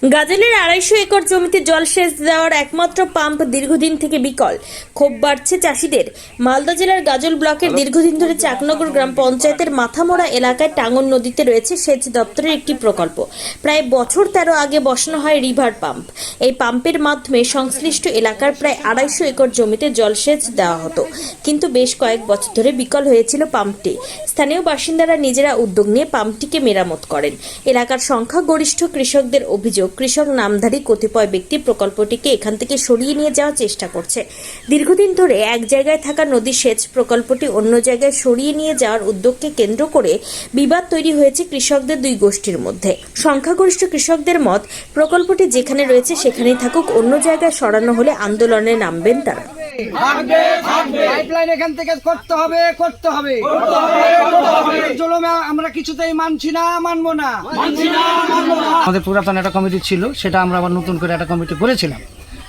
গাজলের ২৫০ acre জমিতে জলসেচ দেওয়ার একমাত্র পাম্প দীর্ঘদিন থেকে বিকল। ক্ষোভ বাড়ছে চাষিদের। মালদা জেলার গাজল ব্লকের দীর্ঘদিন ধরে চাকনগর গ্রাম পঞ্চায়েতের মাথামোড়া এলাকায় টাঙ্গন নদীতে রয়েছে সেচ দপ্তরের একটি প্রকল্প। প্রায় বছর ১৩ আগে বসানো হয় রিভার পাম্প। এই পাম্পের মাধ্যমে সংশ্লিষ্ট এলাকার প্রায় ২৫০ একর জমিতে জলসেচ দেওয়া হতো, কিন্তু বেশ কয়েক বছর ধরে বিকল হয়েছিল পাম্পটি। স্থানীয় বাসিন্দারা নিজেরা উদ্যোগ নিয়ে পাম্পটিকে মেরামত করেন। এলাকার সংখ্যাগরিষ্ঠ কৃষকদের অভিযোগ, কৃষক নামধারী কতিপয় ব্যক্তি প্রকল্পটিকে এখান থেকে সরিয়ে নিয়ে যাওয়ার চেষ্টা করছে। দীর্ঘদিন ধরে এক জায়গায় থাকা নদী সেচ প্রকল্পটি অন্য জায়গায় সরিয়ে নিয়ে যাওয়ার উদ্যোগকে কেন্দ্র করে বিবাদ তৈরি হয়েছে কৃষকদের দুই গোষ্ঠীর মধ্যে। সংখ্যাগরিষ্ঠ কৃষকদের মত, প্রকল্পটি যেখানে রয়েছে সেখানেই থাকুক, অন্য জায়গায় সরানো হলে আন্দোলনে নামবেন তারা। পাইপলাইন এখান থেকে করতে হবে। আমরা কিছুতেই মানছি না, মানবো না। আমাদের পুরাতন একটা কমিটি ছিল, সেটা আমরা আবার নতুন করে একটা কমিটি করেছিলাম।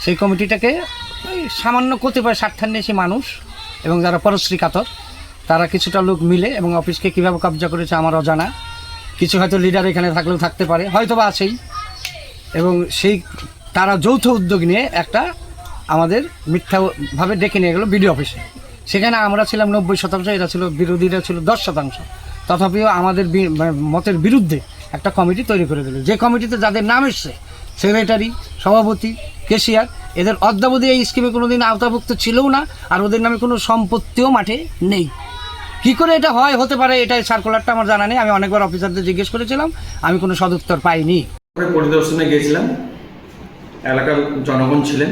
সেই কমিটিটাকে সামান্য কতিপয় স্বার্থান্বেষী মানুষ এবং যারা পরশ্রী কাতর, তারা কিছুটা লোক মিলে এবং অফিসকে কীভাবে কবজা করেছে আমার অজানা। কিছু হয়তো লিডার এখানে থাকলেও থাকতে পারে, হয়তো বা আছেই। এবং তারা যৌথ উদ্যোগ নিয়ে একটা আমাদের মিথ্যাভাবে ডেকে নিয়ে গেল বিডিও অফিসে। সেখানে আমরা ছিলাম ৯০%, এরা ছিল, বিরোধীরা ছিল ১০%। তথাপিও আমাদের মতের বিরুদ্ধে একটা কমিটি তৈরি করে দিল, যে কমিটিতে যাদের নাম এসছে, সেক্রেটারি, সভাপতি, ক্যাশিয়ার, এদের অদ্যাবধি এই স্কিমে কোনোদিন আওতাভুক্ত ছিলও না, আর ওদের নামে কোনো সম্পত্তিও মাঠে নেই। কী করে এটা হতে পারে, এটা সার্কুলারটা আমার জানা নেই। আমি অনেকবার অফিসারদের জিজ্ঞেস করেছিলাম, আমি কোনো সদুত্তর পাইনি। পরিদর্শনে গিয়েছিলাম, এলাকার জনগণ ছিলেন।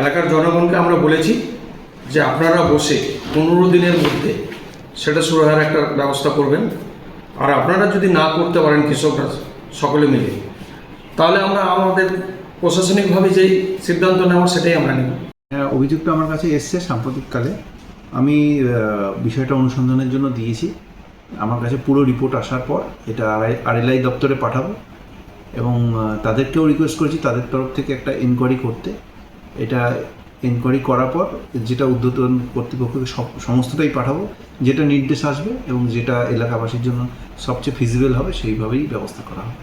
এলাকার জনগণকে আমরা বলেছি যে আপনারা বসে ১৫ দিনের মধ্যে সেটা শুরু হওয়ার একটা ব্যবস্থা করবেন। আর আপনারা যদি না করতে পারেন, কৃষকরা সকলে মিলে, তাহলে আমরা আমাদের প্রশাসনিকভাবে যেই সিদ্ধান্ত নেওয়া সেটাই আমরা নেব। অভিযোগটা আমার কাছে এসছে সাম্প্রতিককালে। আমি বিষয়টা অনুসন্ধানের জন্য দিয়েছি। আমার কাছে পুরো রিপোর্ট আসার পর এটা আরএলআই দপ্তরে পাঠাবো এবং তাদেরকেও রিকোয়েস্ট করেছি তাদের তরফ থেকে একটা এনকোয়ারি করতে। এটা এনকোয়ারি করার পর যেটা ঊর্ধ্বতন কর্তৃপক্ষকে সমস্তটাই পাঠাবো, যেটা নির্দেশ আসবে এবং যেটা এলাকাবাসীর জন্য সবচেয়ে ফিজিবল হবে সেইভাবেই ব্যবস্থা করা হবে।